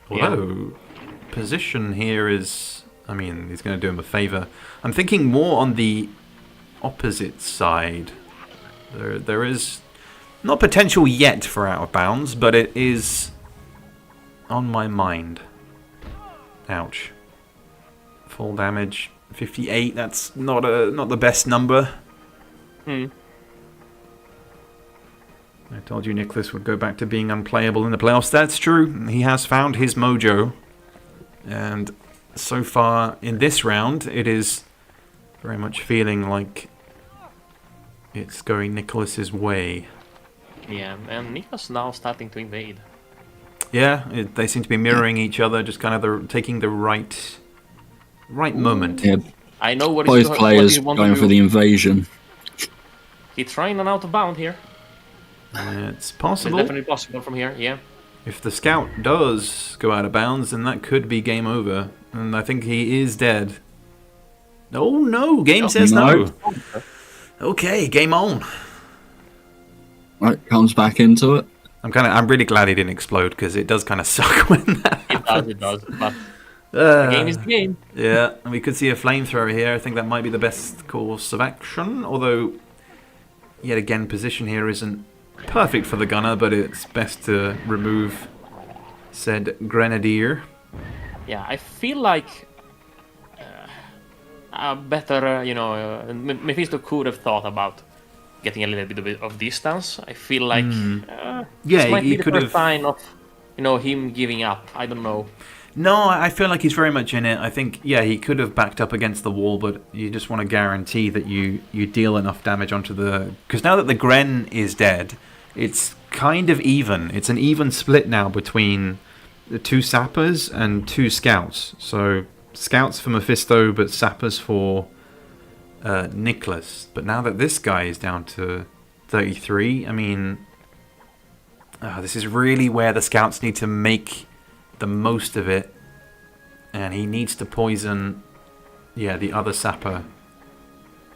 Although, position here is... I mean, he's going to do him a favour. I'm thinking more on the opposite side. There is not potential yet for out of bounds, but it is on my mind. Ouch. Full damage, 58. That's not the best number. I told you Niclas would go back to being unplayable in the playoffs. That's true. He has found his mojo, and so far in this round, it is very much feeling like it's going Niclas's way. Yeah, and Niclas now starting to invade. Yeah, they seem to be mirroring each other, just kind of taking the right moment. Yeah, I know what Both what players he wants going to do. for the invasion. He's trying an out of bound here. It's It's possible. definitely possible from here, yeah. If the scout does go out of bounds, then that could be game over. And I think he is dead. Oh no, game says no. Okay, game on. Right, comes back into it. I'm really glad he didn't explode because it does kind of suck when that happens. It does. But the game is the game. Yeah, and we could see a flamethrower here. I think that might be the best course of action. Although, yet again, position here isn't perfect for the gunner, but it's best to remove said grenadier. Yeah, I feel like a better, Mephisto could have thought about getting a little bit of distance. I feel like Yeah, this might he be the could first have. sign of, him giving up. I don't know. No, I feel like he's very much in it. I think, yeah, he could have backed up against the wall, but you just want to guarantee that you deal enough damage onto the... Because now that the Gren is dead, it's kind of even. It's an even split now between the 2 sappers and 2 scouts. So, scouts for Mefisto, but sappers for Niclas. But now that this guy is down to 33, I mean... this is really where the scouts need to make the most of it, and he needs to poison the other sapper.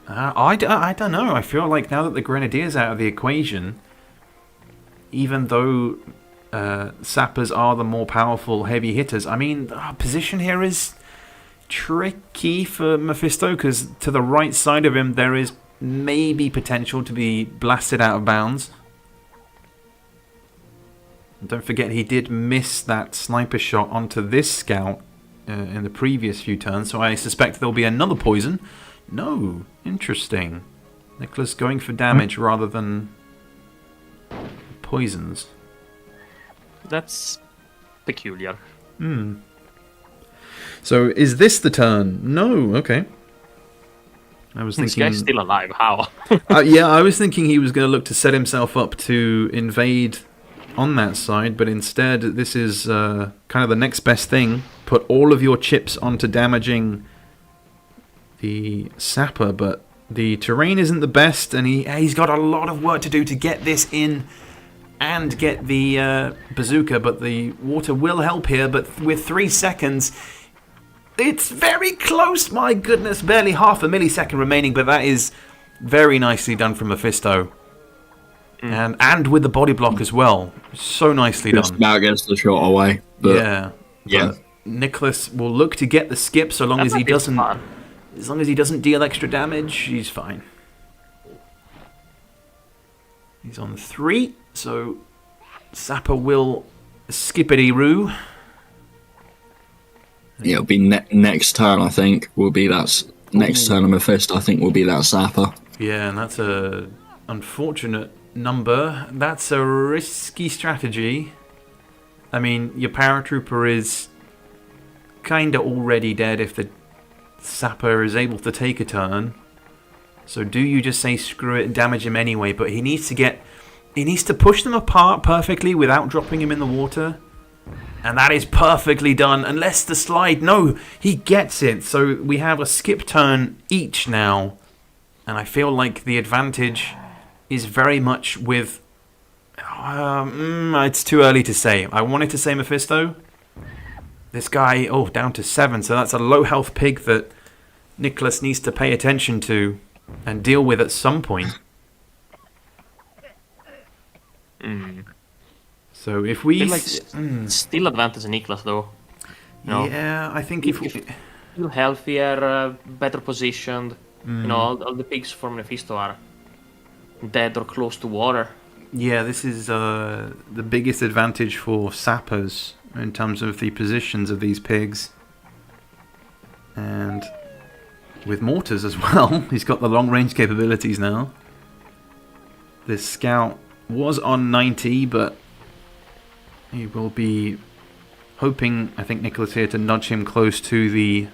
I don't know. I feel like now that the Grenadier's out of the equation, even though sappers are the more powerful heavy hitters, I mean, our position here is tricky for Mefisto, because to the right side of him there is maybe potential to be blasted out of bounds. Don't forget, he did miss that sniper shot onto this scout in the previous few turns, so I suspect there'll be another poison. No, interesting. Niclas going for damage rather than poisons. That's peculiar. So, is this the turn? No, okay. I was This thinking... guy's still alive, how? yeah, I was thinking he was going to look to set himself up to invade on that side, but instead this is kind of the next best thing. Put all of your chips onto damaging the sapper, but the terrain isn't the best, and he's got a lot of work to do to get this in and get the bazooka, but the water will help here. But with 3 seconds, it's very close. My goodness, barely half a millisecond remaining, but that is very nicely done from Mefisto. And with the body block as well. So nicely done. Just about gets the shot away. But yeah. But Niclas will look to get the skip so long as he doesn't... As long as he doesn't deal extra damage, he's fine. He's on 3, so Sapper will skippity-roo. Yeah, it'll be next turn, I think, will be that... Next turn of Mephisto, I think, will be that Sapper. Yeah, and that's a unfortunate number. That's a risky strategy. I mean, your paratrooper is kinda already dead if the sapper is able to take a turn. So do you just say screw it and damage him anyway? But he needs to push them apart perfectly without dropping him in the water. And that is perfectly done. Unless the slide... No, he gets it. So we have a skip turn each now. And I feel like the advantage is very much with... it's too early to say. I wanted to say Mefisto. This guy, down to 7. So that's a low health pig that Niclas needs to pay attention to and deal with at some point. So if we... Still advantage Niclas though. Yeah, I think if we... Still healthier, better positioned. All the pigs from Mefisto are dead or close to water. Yeah, this is the biggest advantage for sappers in terms of the positions of these pigs. And with mortars as well. He's got the long range capabilities now. This scout was on 90, but he will be hoping, I think, Niclas here to nudge him close to the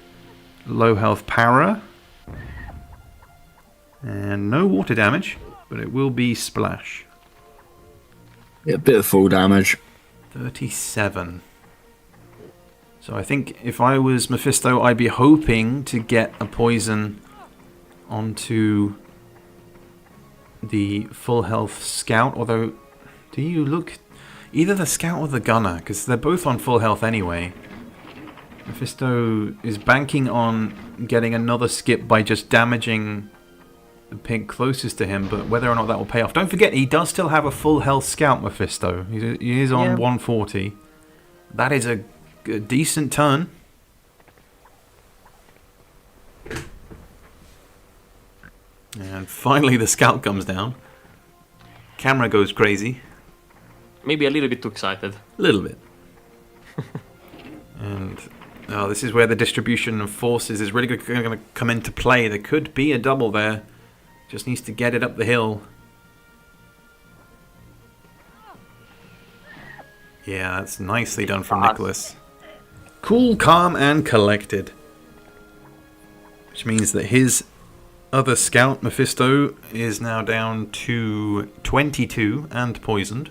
low health para. And no water damage, but it will be splash. Yeah, a bit of full damage. 37. So I think if I was Mefisto, I'd be hoping to get a poison onto the full health scout. Although, do you look... Either the scout or the gunner, because they're both on full health anyway. Mefisto is banking on getting another skip by just damaging the pig closest to him, but whether or not that will pay off. Don't forget, he does still have a full health scout, Mefisto. He is on 140. That is a decent turn. And finally the scout comes down. Camera goes crazy. Maybe a little bit too excited. A little bit. And this is where the distribution of forces is really going to come into play. There could be a double there. Just needs to get it up the hill. Yeah, that's nicely done from Niclas. Cool, calm, and collected. Which means that his other scout, Mefisto, is now down to 22 and poisoned.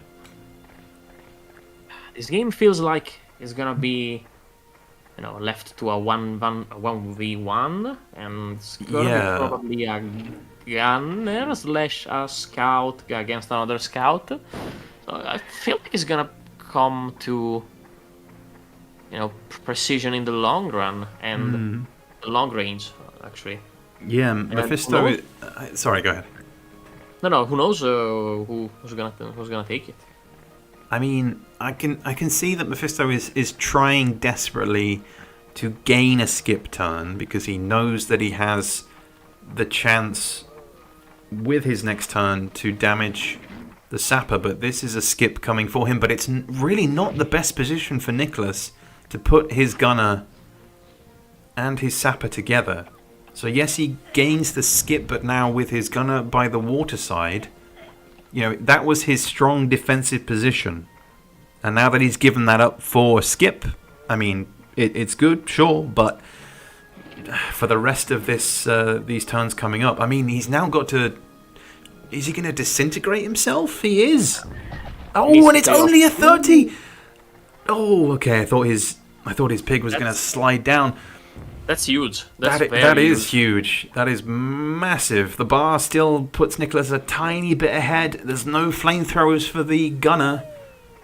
This game feels like it's gonna be, left to a 1v1, and it's gonna be probably a gunner / a scout against another scout. So I feel like it's gonna come to, precision in the long run and long range, actually. Yeah, Mefisto. Sorry, go ahead. No. Who knows who's gonna take it? I mean, I can see that Mefisto is trying desperately to gain a skip turn because he knows that he has the chance with his next turn to damage the sapper, but this is a skip coming for him. But it's really not the best position for Niclas to put his gunner and his sapper together. So yes, he gains the skip, but now with his gunner by the waterside, that was his strong defensive position. And now that he's given that up for skip, I mean, it's good, sure, but for the rest of these turns coming up, I mean, he's now got to... Is he going to disintegrate himself? He is. Oh, and it's only a 30. Oh, okay. I thought his pig was going to slide down. That's huge. That is huge. That is massive. The bar still puts Niclas a tiny bit ahead. There's no flamethrowers for the gunner.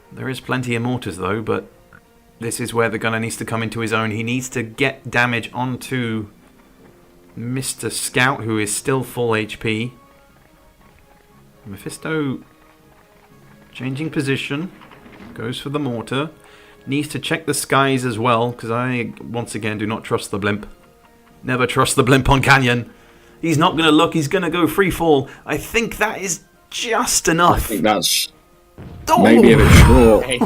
There is plenty of mortars though, but this is where the gunner needs to come into his own. He needs to get damage onto Mr. Scout, who is still full HP. Mefisto changing position. Goes for the mortar. Needs to check the skies as well, because I, once again, do not trust the blimp. Never trust the blimp on Canyon. He's not going to look, he's going to go free fall. I think that is just enough. I think that's maybe a bit short. Hey,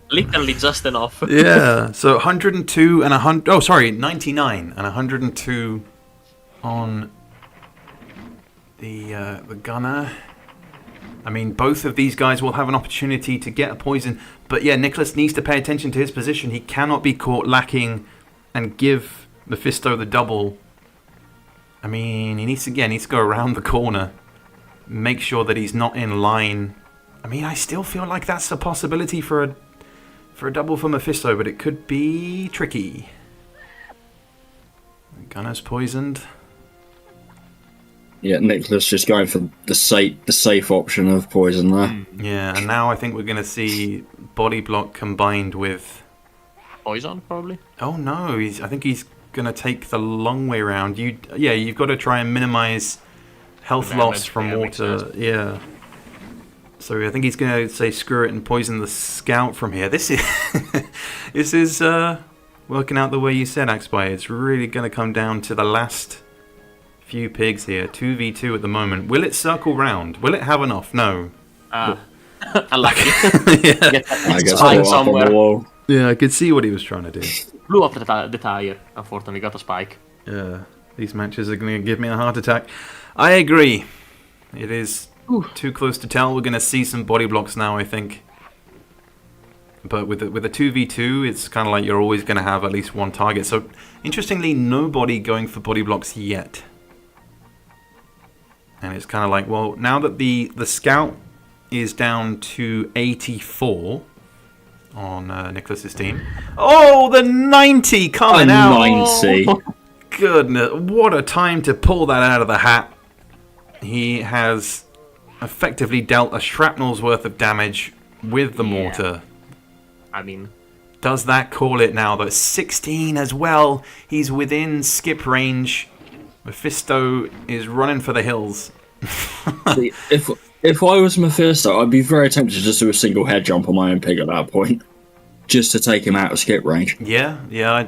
literally just enough. Yeah, so 102 and 100... Oh, sorry, 99 and 102 on the gunner. I mean, both of these guys will have an opportunity to get a poison. But yeah, Niclas needs to pay attention to his position. He cannot be caught lacking and give Mefisto the double. I mean, he needs to go around the corner. Make sure that he's not in line. I mean, I still feel like that's a possibility for a double for Mefisto, but it could be tricky. The gunner's poisoned. Yeah, Niclas just going for the safe option of poison there. Yeah, and now I think we're going to see body block combined with Poison, probably. Oh no, I think he's going to take the long way around. You've got to try and minimize health loss from water. Yeah. So I think he's going to say screw it and poison the scout from here. This is working out the way you said, Axby. It's really going to come down to the last few pigs here. 2v2 at the moment. Will it circle round? Will it have enough? No. Unlucky. Yeah. I guess up on the wall. Yeah, I could see what he was trying to do. Blew up the tire. Unfortunately, got a spike. Yeah, these matches are going to give me a heart attack. I agree. It is too close to tell. We're going to see some body blocks now, I think. But with a 2v2, it's kind of like you're always going to have at least one target. So, interestingly, nobody going for body blocks yet. And it's kind of like, well, now that the scout is down to 84 on Niclas's team. Oh, the 90 coming out. 90. Oh, goodness, what a time to pull that out of the hat. He has effectively dealt a shrapnel's worth of damage with the mortar. I mean, does that call it now, though? 16 as well. He's within skip range. Mefisto is running for the hills. See, if I was Mefisto, I'd be very tempted to just do a single head jump on my own pig at that point, just to take him out of skip range. Yeah,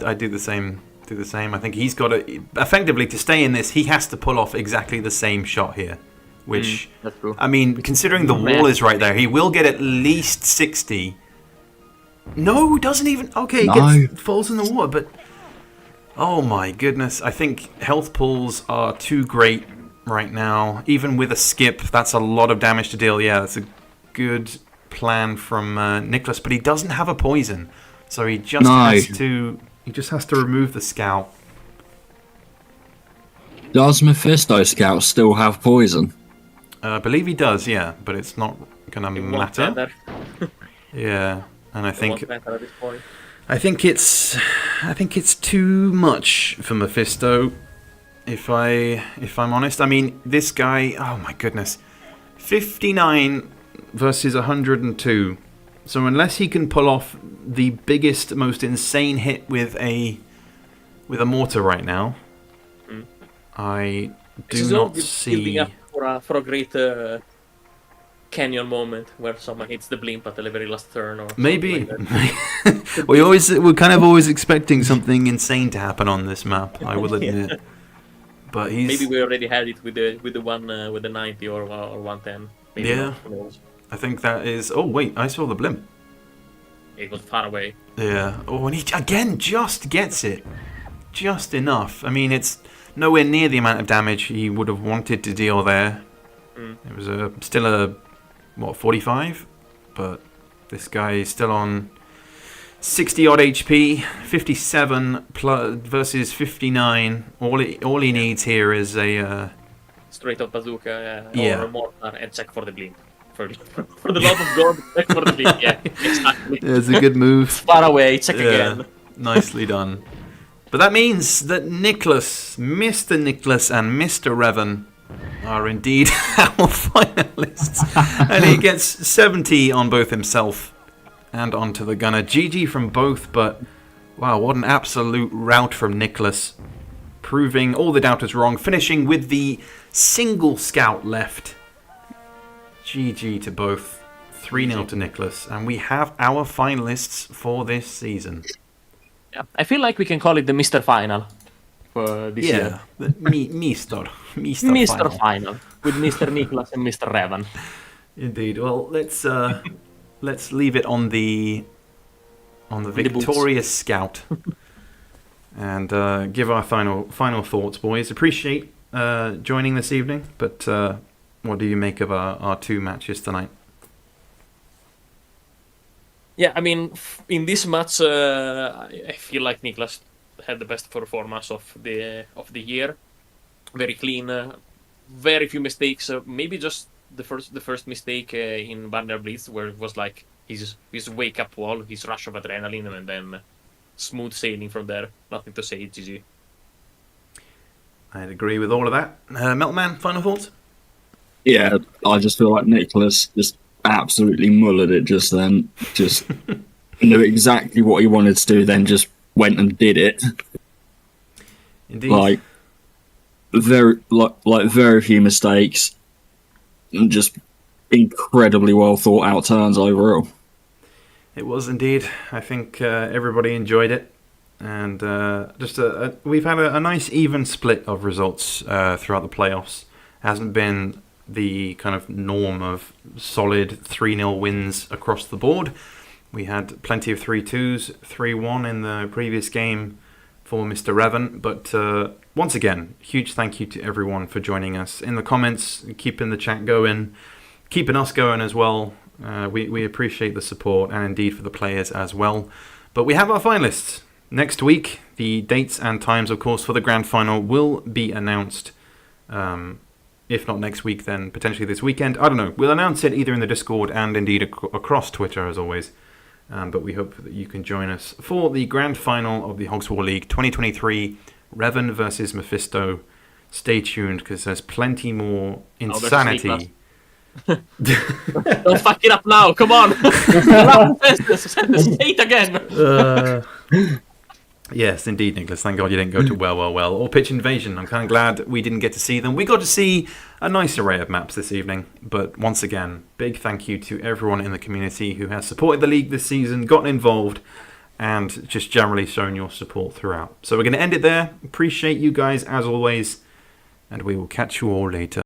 I do the same. I think he's got to effectively, to stay in this, he has to pull off exactly the same shot here. Which, that's true. I mean, considering the wall is right there, he will get at least 60. No, doesn't even. Okay, falls in the water, but oh my goodness! I think health pools are too great right now. Even with a skip, that's a lot of damage to deal. Yeah, that's a good plan from Niclas, but he doesn't have a poison, so he just has to remove the scout. Does Mefisto scout still have poison? I believe he does. Yeah, but it's not gonna matter. Yeah. And I think it's too much for Mefisto. If I'm honest, I mean, this guy. Oh my goodness, 59 versus 102. So unless he can pull off the biggest, most insane hit with a mortar right now, I do not see. For a great canyon moment where someone hits the blimp at the very last turn, or maybe like we're kind of always expecting something insane to happen on this map. I will admit, but maybe we already had it with the one with the 90 or 110. Maybe yeah, I think that is. Oh wait, I saw the blimp. It was far away. Yeah. Oh, and he again just gets it, just enough. I mean, it's nowhere near the amount of damage he would have wanted to deal there. It was still a 45, but this guy is still on 60 odd HP, 57 versus 59. All he needs here is a straight up bazooka or a mortar, and check for the blimp. For the love of God, check for the blimp. Yeah, exactly. Yeah, it's a good move. Far away, check again. Nicely done. But that means that Niclas, Mr. Niclas, and Mr. Revan are indeed our finalists. And he gets 70 on both himself and onto the gunner. GG from both, but wow, what an absolute rout from Niclas. Proving all the doubters wrong, finishing with the single scout left. GG to both. 3-0 to Niclas. And we have our finalists for this season. Yeah, I feel like we can call it the Mr. Final for this year. Mr. Final with Mr. Niclas and Mr. Revan. Indeed. Well, let's leave it on the victorious scout and give our final thoughts, boys. Appreciate joining this evening, but what do you make of our two matches tonight? Yeah, I mean, in this match, I feel like Niclas had the best performance of the year. Very clean, very few mistakes. Maybe just the first mistake in Banner Blitz, where it was like his wake up wall, his rush of adrenaline, and then smooth sailing from there. Nothing to say, GG. I'd agree with all of that. Metalman, final thoughts? Yeah, I just feel like Niclas just absolutely mullered it just then. Just knew exactly what he wanted to do, then just went and did it. Indeed. Like very few mistakes, and just incredibly well thought out turns overall. It was indeed. I think everybody enjoyed it, and we've had a nice even split of results throughout the playoffs. Hasn't been the kind of norm of solid 3-0 wins across the board. We had plenty of 3-2s, 3-1 in the previous game for Mr. Revan. But once again, huge thank you to everyone for joining us in the comments, keeping the chat going, keeping us going as well. We appreciate the support, and indeed for the players as well. But we have our finalists. Next week, the dates and times, of course, for the grand final will be announced. If not next week, then potentially this weekend. I don't know. We'll announce it either in the Discord and indeed across Twitter, as always. But we hope that you can join us for the grand final of the Hogs War League 2023, Revan versus Mefisto. Stay tuned because there's plenty more insanity. Don't fuck it up now, come on! Say it again! Yes, indeed, Niclas. Thank God you didn't go to well, or Pitch Invasion. I'm kind of glad we didn't get to see them. We got to see a nice array of maps this evening. But once again, big thank you to everyone in the community who has supported the league this season, gotten involved, and just generally shown your support throughout. So we're going to end it there. Appreciate you guys as always, and we will catch you all later.